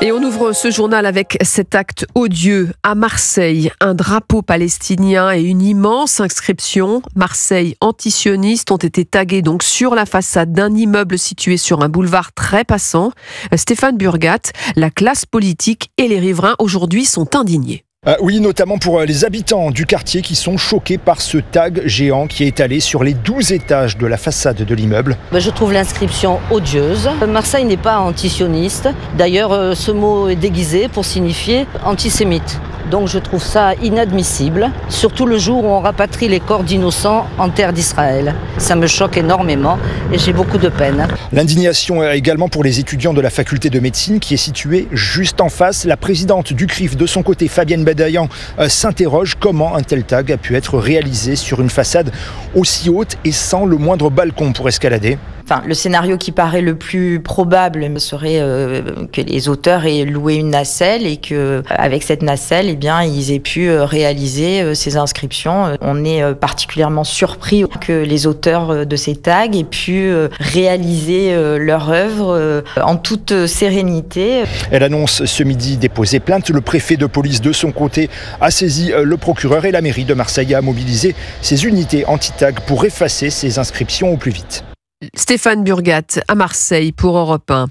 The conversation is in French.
Et on ouvre ce journal avec cet acte odieux à Marseille. Un drapeau palestinien et une immense inscription « Marseille antisioniste » ont été tagués donc sur la façade d'un immeuble situé sur un boulevard très passant. Stéphane Burgat, la classe politique et les riverains aujourd'hui sont indignés. Oui, notamment pour les habitants du quartier qui sont choqués par ce tag géant qui est étalé sur les 12 étages de la façade de l'immeuble. Je trouve l'inscription odieuse. Marseille n'est pas antisioniste. D'ailleurs, ce mot est déguisé pour signifier antisémite. Donc je trouve ça inadmissible, surtout le jour où on rapatrie les corps d'innocents en terre d'Israël. Ça me choque énormément et j'ai beaucoup de peine. L'indignation également pour les étudiants de la faculté de médecine qui est située juste en face. La présidente du CRIF, de son côté, Fabienne Badayan, s'interroge comment un tel tag a pu être réalisé sur une façade aussi haute et sans le moindre balcon pour escalader. Enfin, le scénario qui paraît le plus probable serait que les auteurs aient loué une nacelle et que, avec cette nacelle, ils aient pu réaliser ces inscriptions. On est particulièrement surpris que les auteurs de ces tags aient pu réaliser leur œuvre en toute sérénité. Elle annonce ce midi déposer plainte. Le préfet de police, de son côté, a saisi le procureur et la mairie de Marseille a mobilisé ses unités anti-tag pour effacer ces inscriptions au plus vite. Stéphane Burgat à Marseille pour Europe 1.